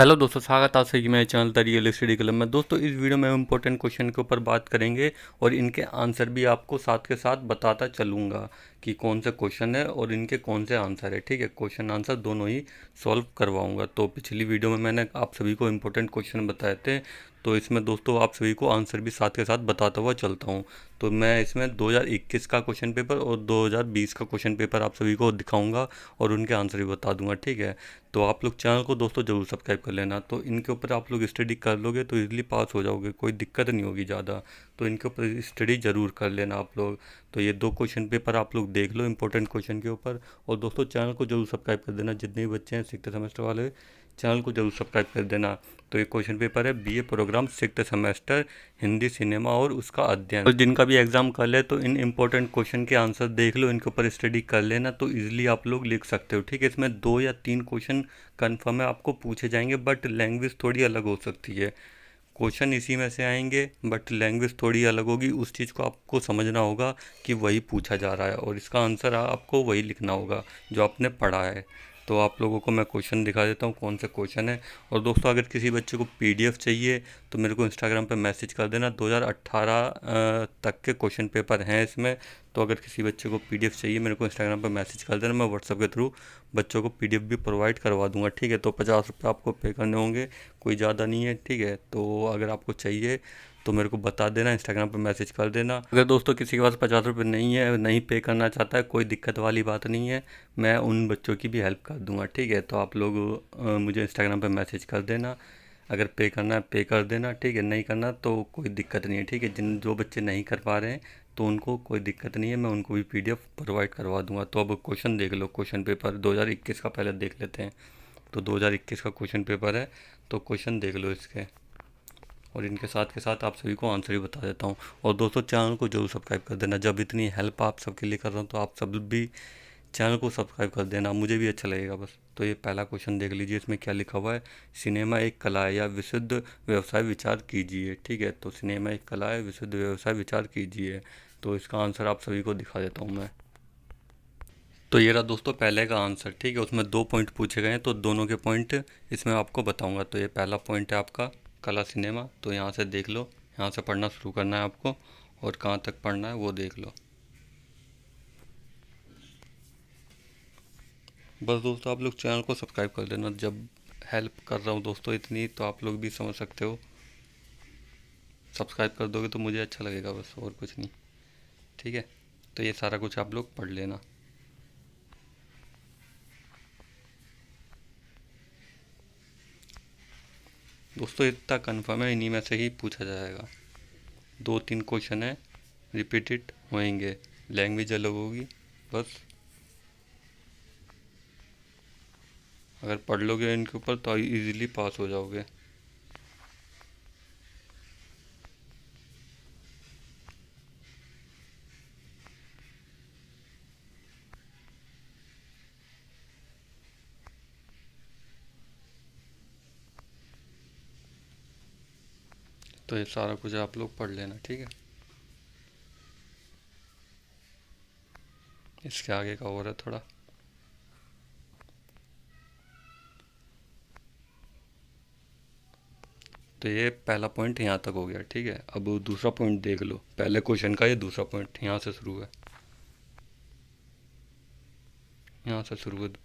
Hello दोस्तों, स्वागत है आप सभी मेरे channel the real study club में। दोस्तों, इस वीडियो में हम इंपॉर्टेंट क्वेश्चन के ऊपर बात करेंगे और इनके आंसर भी आपको साथ के साथ बताता चलूँगा कि कौन से क्वेश्चन है और इनके कौन से आंसर है। ठीक है, क्वेश्चन आंसर दोनों ही सॉल्व करवाऊंगा। तो पिछली वीडियो में मैंने आप सभी को इंपॉर्टेंट क्वेश्चन बताए थे, तो इसमें दोस्तों आप सभी को आंसर भी साथ के साथ बताता हुआ चलता हूँ। तो मैं इसमें 2021 का क्वेश्चन पेपर और 2020 का क्वेश्चन पेपर आप सभी को दिखाऊंगा और उनके आंसर भी बता दूंगा। ठीक है, तो आप लोग चैनल को दोस्तों ज़रूर सब्सक्राइब कर लेना। तो इनके ऊपर आप लोग स्टडी कर लोगे तो इजीली पास हो जाओगे, कोई दिक्कत नहीं होगी ज़्यादा। तो इनके ऊपर स्टडी ज़रूर कर लेना आप लोग। तो ये दो क्वेश्चन पेपर आप लोग देख लो इंपॉर्टेंट क्वेश्चन के ऊपर। और दोस्तों चैनल को जरूर सब्सक्राइब कर देना, जितने भी बच्चे हैं सिक्स्थ सेमेस्टर वाले चैनल को जरूर सब्सक्राइब कर देना। तो ये क्वेश्चन पेपर है BA program sixth semester Hindi cinema और उसका अध्ययन। और जिनका भी एग्जाम कर ले तो इन इंपॉर्टेंट क्वेश्चन के आंसर देख लो, इनके ऊपर स्टडी कर लेना तो इजीली आप लोग लिख सकते हो। ठीक है, इसमें 2 या 3 क्वेश्चन कन्फर्म है आपको पूछे जाएंगे, बट लैंग्वेज थोड़ी अलग हो सकती है। क्वेश्चन इसी में से आएंगे बट लैंग्वेज थोड़ी अलग होगी, उस चीज़ को आपको समझना होगा कि वही पूछा जा रहा है और इसका आंसर आपको वही लिखना होगा जो आपने पढ़ा है। तो आप लोगों को मैं क्वेश्चन दिखा देता हूँ कौन से क्वेश्चन है। और दोस्तों अगर किसी बच्चे को पीडीएफ चाहिए तो मेरे को इंस्टाग्राम पे मैसेज कर देना। 2018 तक के क्वेश्चन पेपर हैं इसमें। तो अगर किसी बच्चे को पीडीएफ चाहिए मेरे को इंस्टाग्राम पे मैसेज कर देना, मैं व्हाट्सअप के थ्रू बच्चों को पीडीएफ भी प्रोवाइड करवा दूंगा। ठीक है, तो 50 रुपये आपको पे करने होंगे, कोई ज़्यादा नहीं है। ठीक है, तो अगर आपको चाहिए तो मेरे को बता देना, इंस्टाग्राम पे मैसेज कर देना। अगर दोस्तों किसी के पास 50 रुपये नहीं है, नहीं पे करना चाहता है, कोई दिक्कत वाली बात नहीं है, मैं उन बच्चों की भी हेल्प कर दूंगा। ठीक है, तो आप लोग मुझे इंस्टाग्राम पे मैसेज कर देना। अगर पे करना है पे कर देना, ठीक है, नहीं करना तो कोई दिक्कत नहीं है। ठीक है, जिन जो बच्चे नहीं कर पा रहे हैं तो उनको कोई दिक्कत नहीं है, मैं उनको भी पीडीएफ प्रोवाइड करवा दूंगा। तो अब क्वेश्चन देख लो, क्वेश्चन पेपर 2021 का पहले देख लेते हैं। तो 2021 का क्वेश्चन पेपर है, तो क्वेश्चन देख लो इसके और इनके साथ के साथ आप सभी को आंसर भी बता देता हूँ। और दोस्तों चैनल को जरूर सब्सक्राइब कर देना, जब इतनी हेल्प आप सबके लिए कर रहा हूँ तो आप सब भी चैनल को सब्सक्राइब कर देना, मुझे भी अच्छा लगेगा बस। तो ये पहला क्वेश्चन देख लीजिए, इसमें क्या लिखा हुआ है। सिनेमा एक कला है या विशुद्ध व्यवसाय विचार कीजिए। ठीक है, तो सिनेमा एक कला है, विशुद्ध व्यवसाय विचार कीजिए। तो इसका आंसर आप सभी को दिखा देता हूँ मैं। तो ये रहा दोस्तों पहले का आंसर। ठीक है, उसमें 2 पॉइंट पूछे गए हैं तो दोनों के पॉइंट इसमें आपको बताऊंगा। तो ये पहला पॉइंट है आपका कला सिनेमा, तो यहाँ से देख लो, यहाँ से पढ़ना शुरू करना है आपको और कहाँ तक पढ़ना है वो देख लो। बस दोस्तों आप लोग चैनल को सब्सक्राइब कर देना, जब हेल्प कर रहा हूँ दोस्तों इतनी तो आप लोग भी समझ सकते हो। सब्सक्राइब कर दोगे तो मुझे अच्छा लगेगा बस, और कुछ नहीं। ठीक है, तो ये सारा कुछ आप लोग पढ़ लेना। दोस्तों इतना कन्फर्म है इन्हीं में से ही पूछा जाएगा। 2-3 क्वेश्चन है, रिपीटेड होएंगे, लैंग्वेज अलग होगी बस। अगर पढ़ लोगे इनके ऊपर तो इजीली पास हो जाओगे। तो ये सारा कुछ आप लोग पढ़ लेना। ठीक है, इसके आगे का और है थोड़ा। तो ये पहला पॉइंट यहाँ तक हो गया। ठीक है, अब दूसरा पॉइंट देख लो, पहले क्वेश्चन का ये दूसरा पॉइंट यहाँ से शुरू है, यहाँ से शुरू है।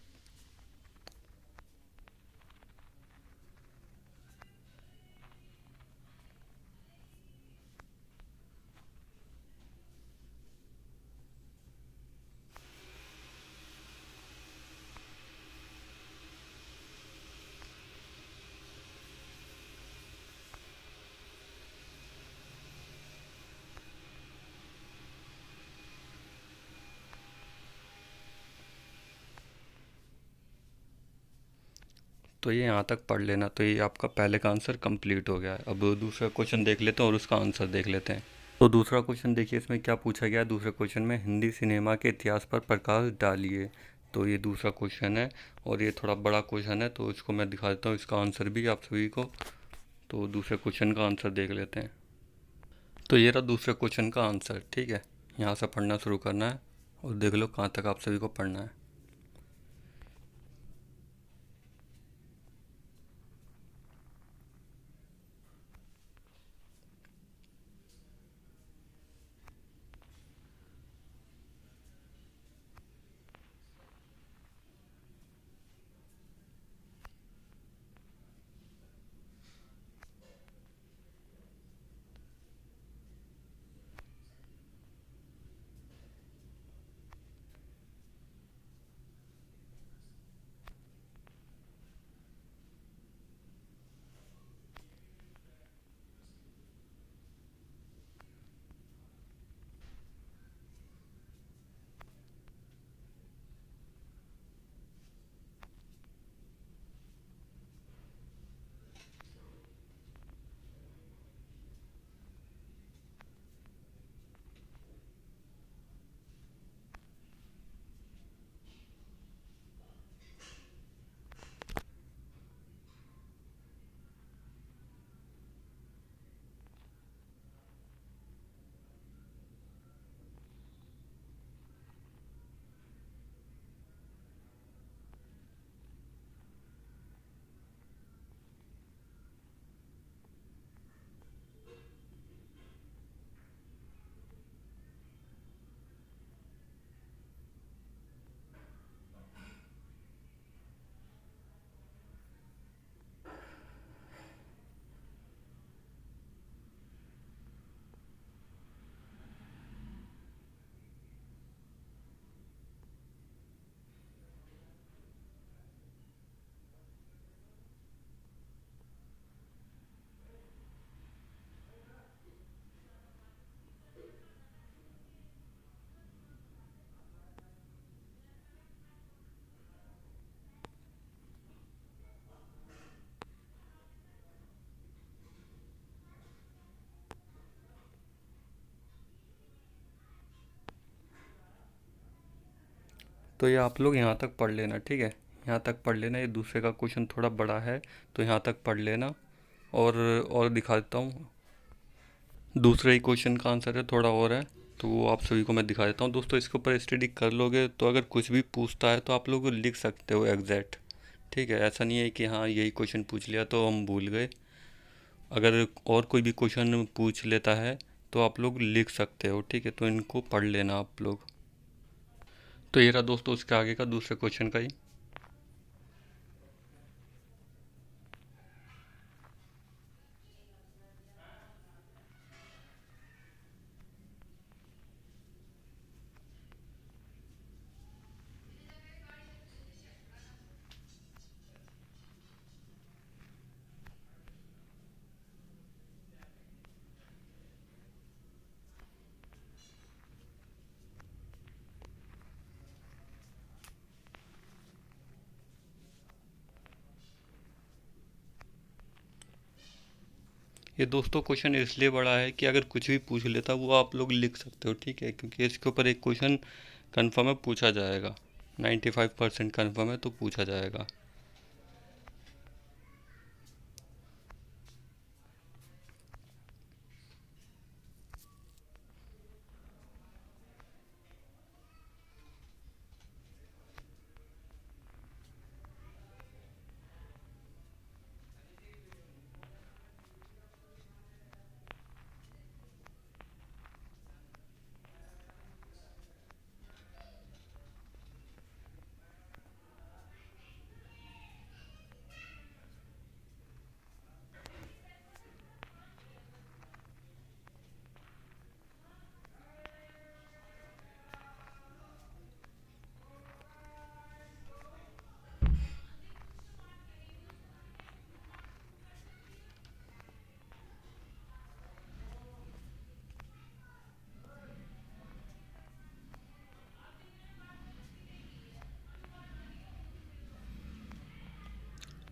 तो ये यहाँ तक पढ़ लेना। तो ये आपका पहले का आंसर कंप्लीट हो गया है। अब दूसरा क्वेश्चन देख लेते हैं और उसका आंसर देख लेते हैं। तो दूसरा क्वेश्चन देखिए, इसमें क्या पूछा गया है। दूसरे क्वेश्चन में हिंदी सिनेमा के इतिहास पर प्रकाश डालिए। तो ये दूसरा क्वेश्चन है और ये थोड़ा बड़ा क्वेश्चन है, तो इसको मैं दिखा देता हूँ, इसका आंसर भी आप सभी को। तो दूसरे क्वेश्चन का आंसर देख लेते हैं। तो ये रहा दूसरे क्वेश्चन का आंसर। ठीक है, यहाँ से पढ़ना शुरू करना है और देख लो कहाँ तक आप सभी को पढ़ना है। तो ये आप लोग यहाँ तक पढ़ लेना, ठीक है। यहाँ तक पढ़ लेना, ये दूसरे का क्वेश्चन थोड़ा बड़ा है तो यहाँ तक पढ़ लेना। और दिखा देता हूँ, दूसरे ही क्वेश्चन का आंसर है, थोड़ा और है, तो वो आप सभी को मैं दिखा देता हूँ। दोस्तों इसके ऊपर स्टडी कर लोगे तो अगर कुछ भी पूछता है तो आप लोग लिख सकते हो एग्जैक्ट, ठीक है। ऐसा नहीं है कि हाँ यही क्वेश्चन पूछ लिया तो हम भूल गए। अगर और कोई भी क्वेश्चन पूछ लेता है तो आप लोग लिख सकते हो, ठीक है। तो इनको पढ़ लेना आप लोग। तो ये रहा दोस्तों उसके आगे का दूसरे क्वेश्चन का ही। ये दोस्तों क्वेश्चन इसलिए बड़ा है कि अगर कुछ भी पूछ लेता वो आप लोग लिख सकते हो, ठीक है, क्योंकि इसके ऊपर एक क्वेश्चन कन्फर्म है, पूछा जाएगा। 95% कन्फर्म है तो पूछा जाएगा।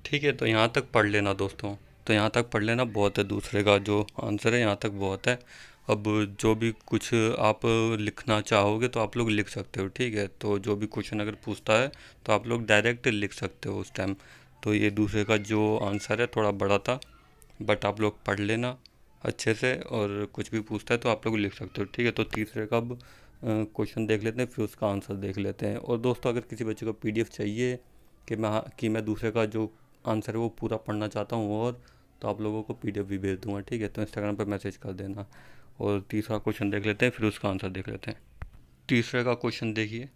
ठीक है, तो यहाँ तक पढ़ लेना दोस्तों। तो यहाँ तक पढ़ लेना बहुत है, दूसरे का जो आंसर है यहाँ तक बहुत है। अब जो भी कुछ आप लिखना चाहोगे तो आप लोग लिख सकते हो, ठीक है। तो जो भी क्वेश्चन अगर पूछता है तो आप लोग डायरेक्ट लिख सकते हो उस टाइम। तो ये दूसरे का जो आंसर है थोड़ा बड़ा था, बट आप लोग पढ़ लेना अच्छे से, और कुछ भी पूछता है तो आप लोग लिख सकते हो, ठीक है। तो तीसरे का अब क्वेश्चन देख लेते हैं, फिर उसका आंसर देख लेते हैं। और दोस्तों अगर किसी बच्चे को पीडीएफ चाहिए कि मैं दूसरे का जो आंसर है वो पूरा पढ़ना चाहता हूँ, और तो आप लोगों को पीडीएफ भी भेज दूंगा, ठीक है। तो इंस्टाग्राम पर मैसेज कर देना। और तीसरा क्वेश्चन देख लेते हैं, फिर उसका आंसर देख लेते हैं। तीसरे का क्वेश्चन देखिए,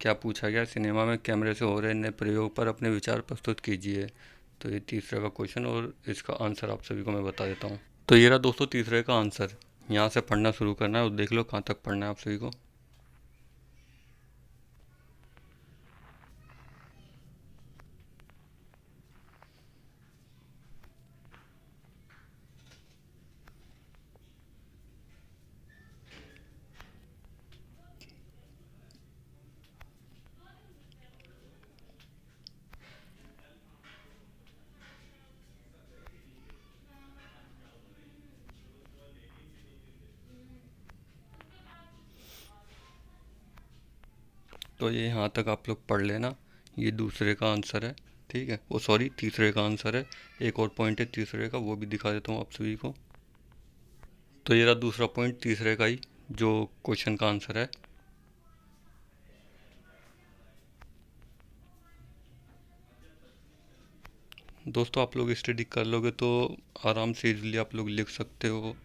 क्या पूछा गया, सिनेमा में कैमरे से हो रहे नए प्रयोग पर अपने विचार प्रस्तुत कीजिए। तो ये तीसरे का क्वेश्चन, और इसका आंसर आप सभी को मैं बता देता हूँ। तो ये रहा दोस्तों तीसरे का आंसर। यहाँ से पढ़ना शुरू करना है और देख लो कहाँ तक पढ़ना है आप सभी को। तो ये यहाँ तक आप लोग पढ़ लेना। ये दूसरे का आंसर है, ठीक है। वो सॉरी, तीसरे का आंसर है। एक और पॉइंट है तीसरे का, वो भी दिखा देता हूँ आप सभी को। तो ये रहा दूसरा पॉइंट तीसरे का ही, जो क्वेश्चन का आंसर है। दोस्तों आप लोग स्टडी कर लोगे तो आराम से इजीली आप लोग लिख सकते हो।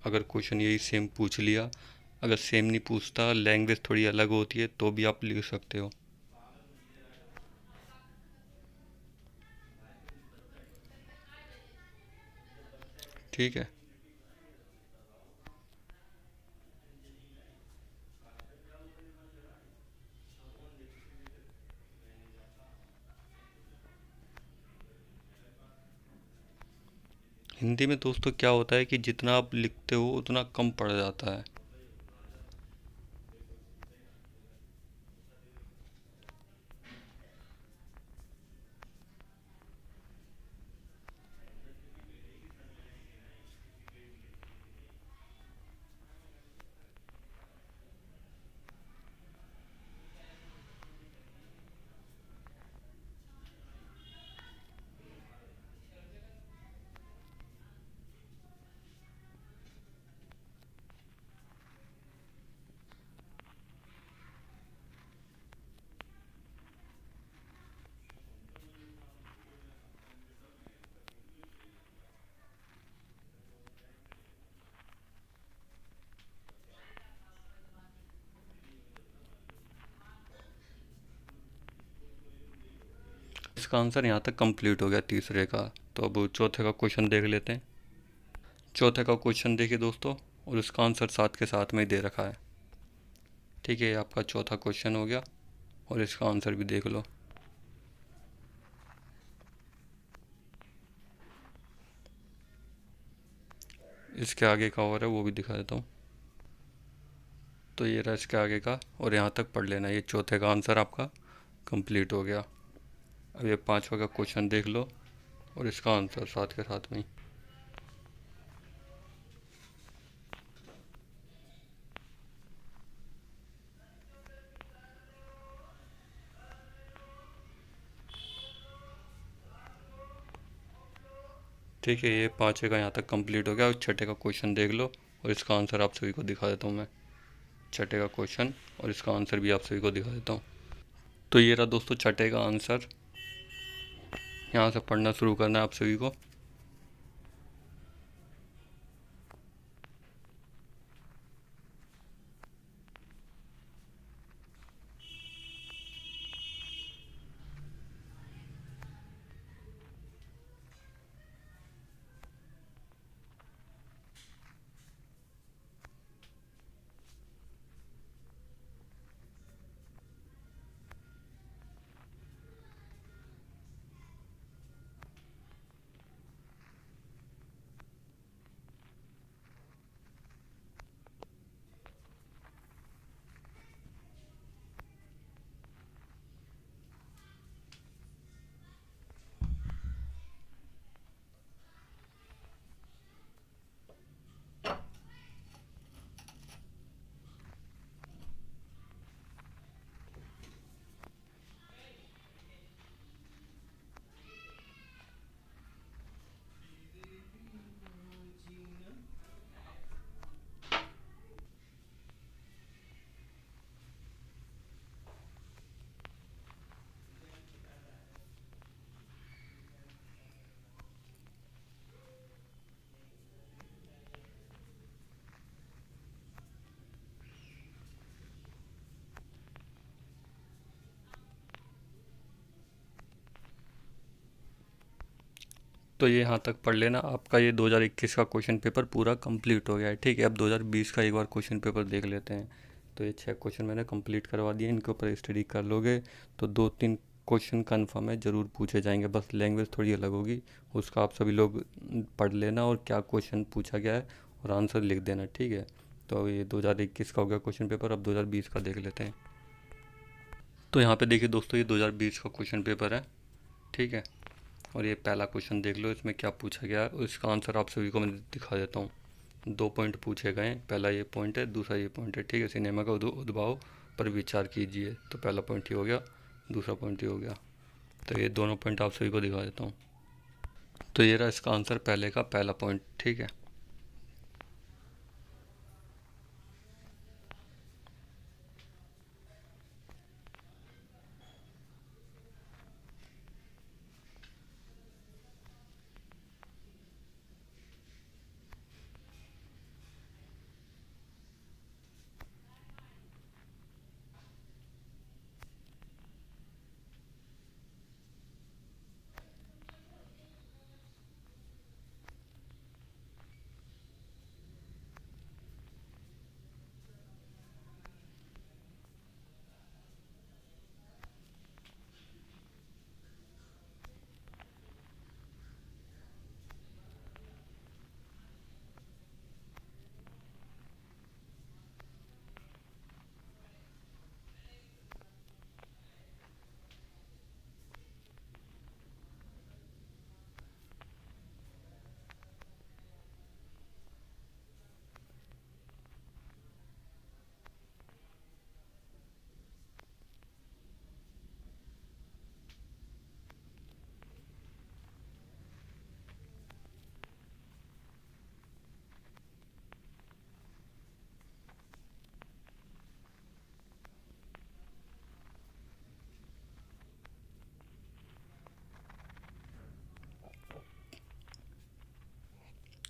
अगर क्वेश्चन यही सेम पूछ लिया, अगर सेम नहीं पूछता, लैंग्वेज थोड़ी अलग होती है, तो भी आप लिख सकते हो, ठीक है। हिंदी में दोस्तों क्या होता है कि जितना आप लिखते हो उतना कम पड़ जाता है। इसका आंसर यहाँ तक कंप्लीट हो गया तीसरे का। तो अब चौथे का क्वेश्चन देख लेते हैं। चौथे का क्वेश्चन देखिए दोस्तों, और इसका आंसर साथ के साथ में ही दे रखा है। ठीक है, ये आपका चौथा क्वेश्चन हो गया और इसका आंसर भी देख लो। इसके आगे का और है वो भी दिखा देता हूँ। तो ये रहा इसके आगे का, और यहाँ तक पढ़ लेना। ये चौथे का आंसर आपका कंप्लीट हो गया। अब ये पांचवा का क्वेश्चन देख लो और इसका आंसर साथ के साथ में ही। ठीक है, ये पाँचवे का यहाँ तक कंप्लीट हो गया। और छठे का क्वेश्चन देख लो और इसका आंसर आप सभी को दिखा देता हूँ मैं। छठे का क्वेश्चन और इसका आंसर भी आप सभी को दिखा देता हूँ। तो ये रहा दोस्तों छठे का आंसर। यहाँ से पढ़ना शुरू करना है आप सभी को। तो ये यहाँ तक पढ़ लेना। आपका ये 2021 का क्वेश्चन पेपर पूरा कंप्लीट हो गया है। ठीक है, अब 2020 का एक बार क्वेश्चन पेपर देख लेते हैं। तो ये 6 क्वेश्चन मैंने कंप्लीट करवा दिए, इनके ऊपर स्टडी कर लोगे तो 2-3 क्वेश्चन कन्फर्म है ज़रूर पूछे जाएंगे। बस लैंग्वेज थोड़ी अलग होगी, उसका आप सभी लोग पढ़ लेना और क्या क्वेश्चन पूछा गया है और आंसर लिख देना। ठीक है, तो ये 2021 का हो गया क्वेश्चन पेपर। अब 2020 का देख लेते हैं। तो यहाँ पे देखिए दोस्तों, ये 2020 का क्वेश्चन पेपर है। ठीक है, और ये पहला क्वेश्चन देख लो, इसमें क्या पूछा गया है और इसका आंसर आप सभी को मैं दिखा देता हूँ। 2 पॉइंट पूछे गए हैं, पहला ये पॉइंट है, दूसरा ये पॉइंट है। ठीक है, सिनेमा का उद्भव पर विचार कीजिए। तो पहला पॉइंट ये हो गया, दूसरा पॉइंट ये हो गया। तो ये दोनों पॉइंट आप सभी को दिखा देता हूँ। तो ये रहा इसका आंसर पहले का पहला पॉइंट। ठीक है,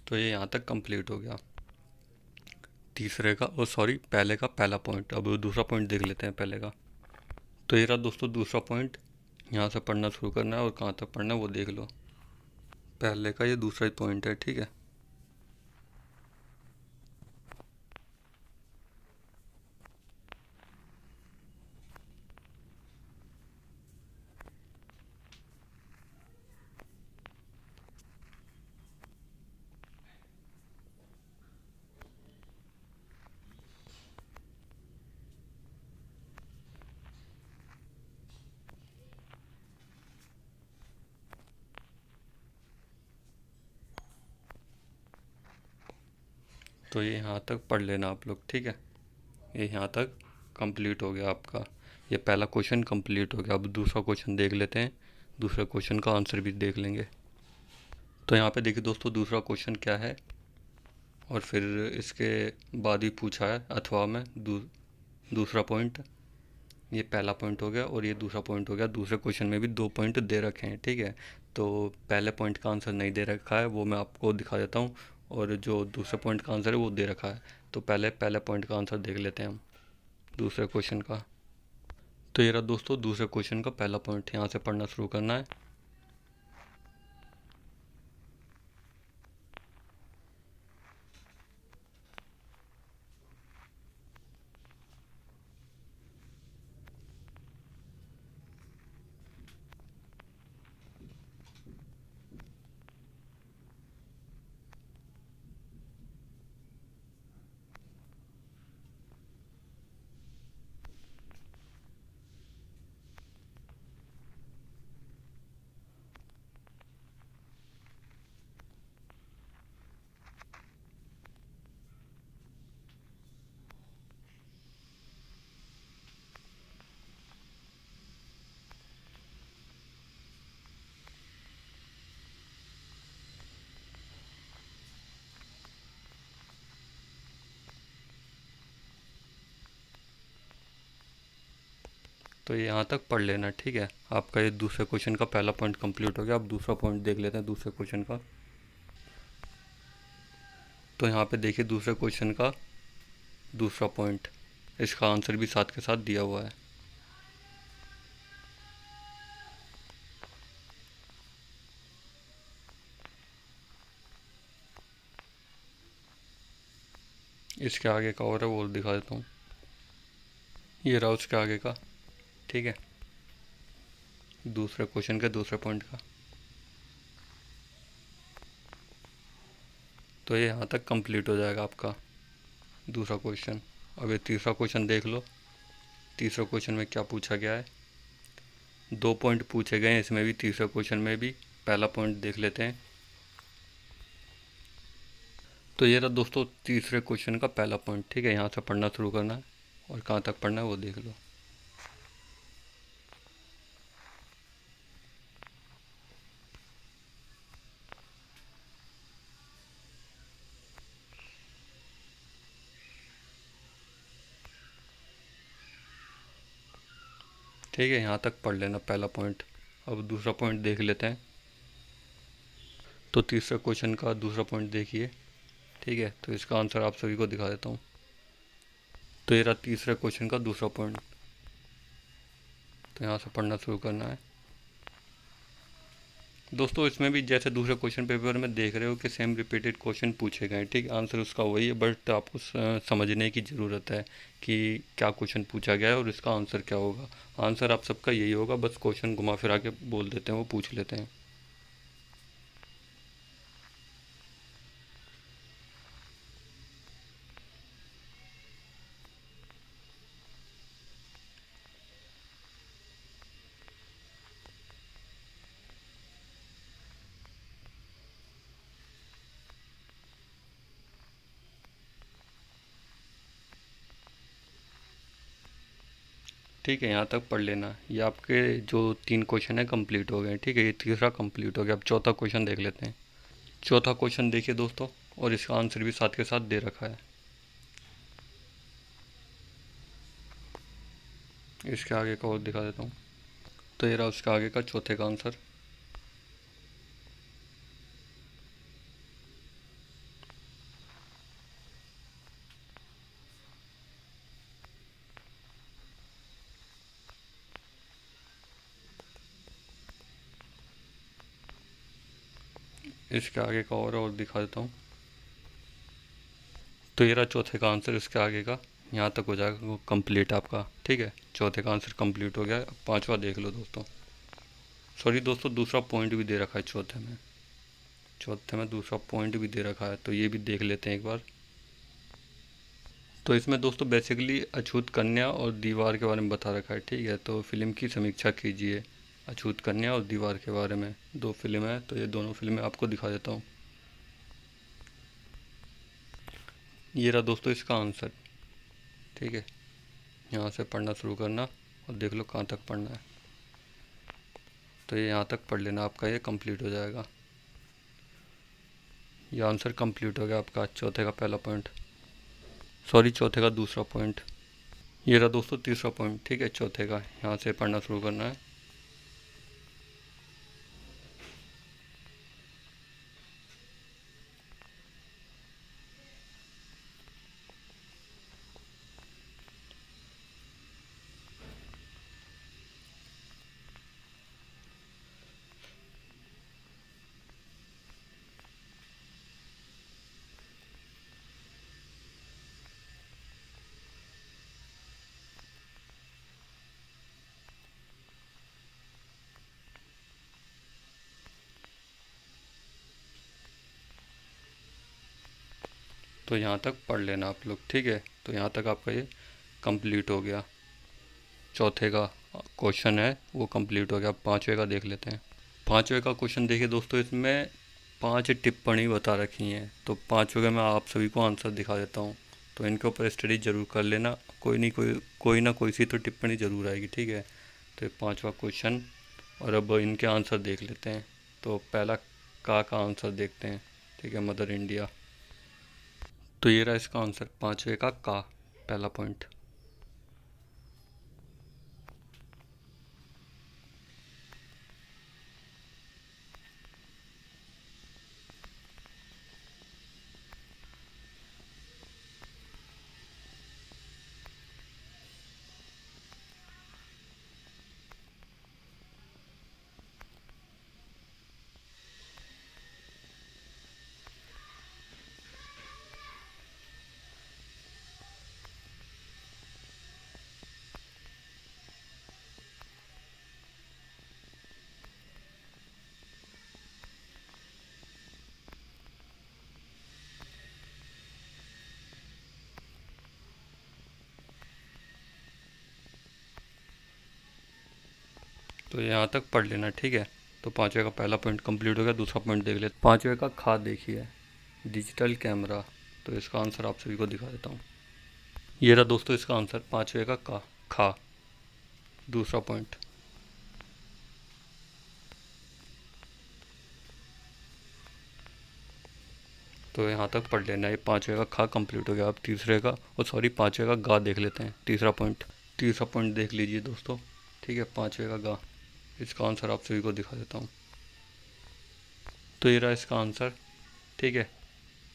तो ये यहाँ तक कंप्लीट हो गया तीसरे का, ओ सॉरी पहले का पहला पॉइंट। अब दूसरा पॉइंट देख लेते हैं पहले का। तो ये रहा दोस्तों दूसरा पॉइंट। यहाँ से पढ़ना शुरू करना है और कहाँ तक पढ़ना है वो देख लो। पहले का ये दूसरा पॉइंट है, ठीक है। तो ये यहाँ तक पढ़ लेना आप लोग, ठीक है। ये यहाँ तक कंप्लीट हो गया आपका। ये पहला क्वेश्चन कंप्लीट हो गया। अब दूसरा क्वेश्चन देख लेते हैं, दूसरे क्वेश्चन का आंसर भी देख लेंगे। तो यहाँ पे देखिए दोस्तों, दूसरा क्वेश्चन क्या है और फिर इसके बाद ही पूछा है अथवा में दूसरा पॉइंट। ये पहला पॉइंट हो गया और ये दूसरा पॉइंट हो गया। दूसरे क्वेश्चन में भी 2 पॉइंट दे रखे हैं, ठीक है। तो पहले पॉइंट का आंसर नहीं दे रखा है, वो मैं आपको दिखा देता हूँ। और जो दूसरे पॉइंट का आंसर है वो दे रखा है। तो पहले पॉइंट का आंसर देख लेते हैं हम, दूसरे क्वेश्चन का। तो ये रहा दोस्तों दूसरे क्वेश्चन का पहला पॉइंट। यहाँ से पढ़ना शुरू करना है। तो ये यहाँ तक पढ़ लेना, ठीक है। आपका ये दूसरे क्वेश्चन का पहला पॉइंट कंप्लीट हो गया। अब दूसरा पॉइंट देख लेते हैं दूसरे क्वेश्चन का। तो यहाँ पे देखिए दूसरे क्वेश्चन का दूसरा पॉइंट, इसका आंसर भी साथ के साथ दिया हुआ है। इसके आगे का और है वो दिखा देता हूँ। ये रहा उसके आगे का, ठीक है, दूसरे क्वेश्चन के दूसरे पॉइंट का। तो ये यहाँ तक कंप्लीट हो जाएगा आपका दूसरा क्वेश्चन। अब ये तीसरा क्वेश्चन देख लो। तीसरे क्वेश्चन में क्या पूछा गया है। 2 पॉइंट पूछे गए हैं इसमें भी, तीसरे क्वेश्चन में भी। पहला पॉइंट देख लेते हैं। तो ये रहा दोस्तों तीसरे क्वेश्चन का पहला पॉइंट, ठीक है। यहाँ से पढ़ना शुरू करना है और कहाँ तक पढ़ना है वो देख लो। ठीक है, यहाँ तक पढ़ लेना पहला पॉइंट। अब दूसरा पॉइंट देख लेते हैं। तो तीसरे क्वेश्चन का दूसरा पॉइंट देखिए, ठीक है। तो इसका आंसर आप सभी को दिखा देता हूँ। तो ये रहा तीसरे क्वेश्चन का दूसरा पॉइंट। तो यहाँ से पढ़ना शुरू करना है दोस्तों। इसमें भी जैसे दूसरे क्वेश्चन पेपर में देख रहे हो कि सेम रिपीटेड क्वेश्चन पूछे गए, ठीक। आंसर उसका वही है, बट आपको समझने की ज़रूरत है कि क्या क्वेश्चन पूछा गया है और इसका आंसर क्या होगा। आंसर आप सबका यही होगा, बस क्वेश्चन घुमा फिरा के बोल देते हैं, वो पूछ लेते हैं। ठीक है, यहाँ तक पढ़ लेना। ये आपके जो 3 क्वेश्चन है कंप्लीट हो गए, ठीक है। ये तीसरा कंप्लीट हो गया। अब चौथा क्वेश्चन देख लेते हैं। चौथा क्वेश्चन देखिए दोस्तों, और इसका आंसर भी साथ के साथ दे रखा है। इसके आगे का और दिखा देता हूँ। तो ये रहा उसके आगे का चौथे का आंसर। इसके आगे का और दिखा देता हूँ। तो ये रहा चौथे का आंसर, इसके आगे का यहाँ तक हो जाएगा वो कंप्लीट आपका। ठीक है, चौथे का आंसर कंप्लीट हो गया। अब पांचवा देख लो दोस्तों। सॉरी दोस्तों, दूसरा पॉइंट भी दे रखा है चौथे में। चौथे में दूसरा पॉइंट भी दे रखा है, तो ये भी देख लेते हैं एक बार। तो इसमें दोस्तों बेसिकली अछूत कन्या और दीवार के बारे में बता रखा है। ठीक है, तो फिल्म की समीक्षा कीजिए। अछूत कन्या और दीवार के बारे में दो फिल्म है, तो ये दोनों फिल्में आपको दिखा देता हूँ। ये रहा दोस्तों इसका आंसर। ठीक है, यहाँ से पढ़ना शुरू करना और देख लो कहाँ तक पढ़ना है। तो ये यहाँ तक पढ़ लेना, आपका ये कंप्लीट हो जाएगा। ये आंसर कंप्लीट हो गया आपका, चौथे का पहला पॉइंट। सॉरी, चौथे का दूसरा पॉइंट। ये रहा दोस्तों तीसरा पॉइंट। ठीक है, चौथे का यहाँ से पढ़ना शुरू करना है। तो यहाँ तक पढ़ लेना आप लोग। ठीक है, तो यहाँ तक आपका ये कंप्लीट हो गया। चौथे का क्वेश्चन है वो कंप्लीट हो गया। अब पाँचवें का देख लेते हैं। पाँचवें का क्वेश्चन देखिए दोस्तों, इसमें 5 टिप्पणी बता रखी हैं। तो पाँचवें का मैं आप सभी को आंसर दिखा देता हूँ, तो इनके ऊपर स्टडी जरूर कर लेना। कोई नहीं कोई ना कोई सी तो टिप्पणी ज़रूर आएगी। ठीक है, तो ये पाँचवा क्वेश्चन, और अब इनके आंसर देख लेते हैं। तो पहला का आंसर देखते हैं। ठीक है, मदर इंडिया। तो ये रहा इसका आंसर, पाँचवें का पहला पॉइंट। तो यहाँ तक पढ़ लेना। ठीक है, तो पाँचवें का पहला पॉइंट कंप्लीट हो गया। दूसरा पॉइंट देख लेते। पाँचवें का देखिए, डिजिटल कैमरा। तो इसका आंसर आप सभी को दिखा देता हूँ। ये रहा दोस्तों इसका आंसर, पाँचवें का खा, दूसरा पॉइंट। तो यहाँ तक पढ़ लेना। ये पाँचवें का कंप्लीट हो गया। अब तीसरे का, और सॉरी पाँचवें का देख लेते हैं, तीसरा पॉइंट। तीसरा पॉइंट देख लीजिए दोस्तों। ठीक है, पाँचवें का इसका आंसर आप सभी को दिखा देता हूँ। तो ये रहा इसका आंसर। ठीक है,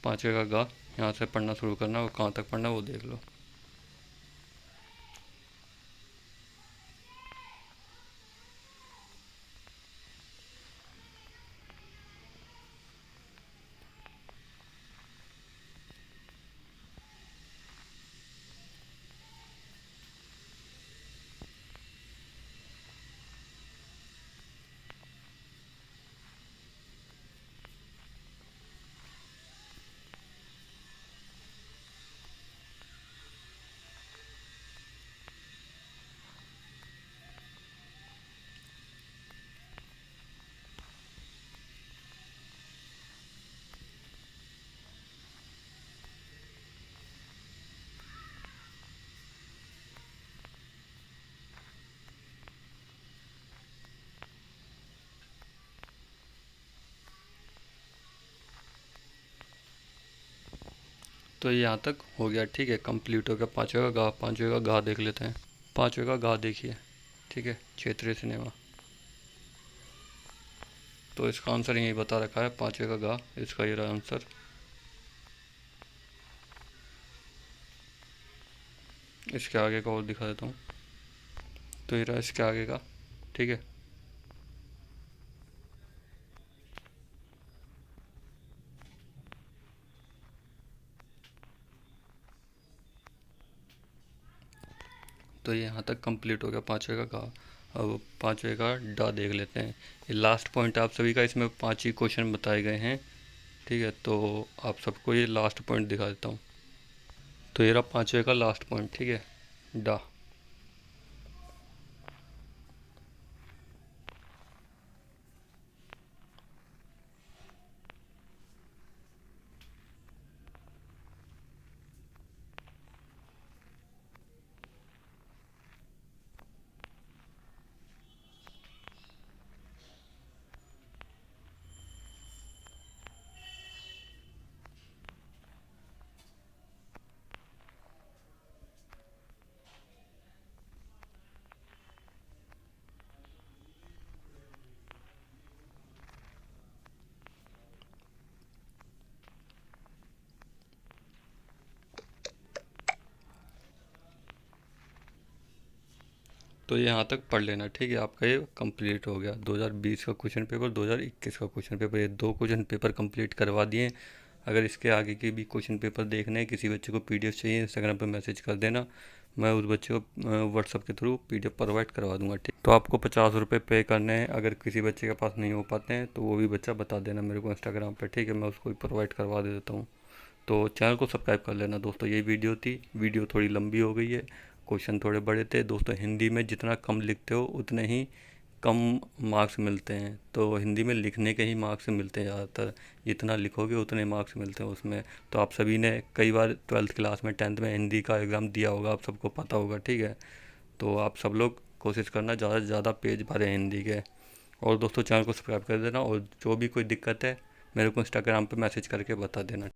पाँचवें का यहाँ से पढ़ना शुरू करना, और कहाँ तक पढ़ना वो देख लो। तो ये यहाँ तक हो गया। ठीक है, कंप्लीट हो गया। पाँचवें का पाँचवें का देख लेते हैं। पाँचवें का देखिए। ठीक है, क्षेत्रीय सिनेमा। तो इसका आंसर यही बता रखा है, पाँचवें का इसका ये रहा आंसर। इसके आगे का और दिखा देता हूँ। तो ये रहा इसके आगे का। ठीक है, तो ये यहाँ तक कंप्लीट हो गया पाँचवें का। अब पाँचवें का डा देख लेते हैं। ये लास्ट पॉइंट आप सभी का, इसमें 5 ही क्वेश्चन बताए गए हैं। ठीक है, तो आप सबको ये लास्ट पॉइंट दिखा देता हूँ। तो ये रहा पाँचवें का लास्ट पॉइंट। ठीक है, डा। तो ये यहाँ तक पढ़ लेना। ठीक है, आपका ये कंप्लीट हो गया 2020 का क्वेश्चन पेपर, 2021 का क्वेश्चन पेपर। ये 2 क्वेश्चन पेपर कंप्लीट करवा दिए। अगर इसके आगे के भी क्वेश्चन पेपर देखने हैं, किसी बच्चे को पीडीएफ चाहिए, इंस्टाग्राम पे मैसेज कर देना, मैं उस बच्चे को व्हाट्सअप के थ्रू पीडीएफ प्रोवाइड करवा दूंगा। ठीक, तो आपको 50 रुपये पे करने हैं। अगर किसी बच्चे के पास नहीं हो पाते हैं तो वो भी बच्चा बता देना मेरे को इंस्टाग्राम पर। ठीक है, मैं उसको भी प्रोवाइड करवा देता हूँ। तो चैनल को सब्सक्राइब कर लेना दोस्तों। ये वीडियो थी, वीडियो थोड़ी लंबी हो गई है, क्वेश्चन थोड़े बड़े थे दोस्तों। हिंदी में जितना कम लिखते हो उतने ही कम मार्क्स मिलते हैं। तो हिंदी में लिखने के ही मार्क्स मिलते हैं ज़्यादातर, जितना लिखोगे उतने मार्क्स मिलते हैं उसमें। तो आप सभी ने कई बार 12th क्लास में 10th में हिंदी का एग्ज़ाम दिया होगा, आप सबको पता होगा। ठीक है, तो आप सब लोग कोशिश करना ज़्यादा से ज़्यादा पेज भरें हिंदी के। और दोस्तों चैनल को सब्सक्राइब कर देना, और जो भी कोई दिक्कत है मेरे को इंस्टाग्राम पे मैसेज करके बता देना।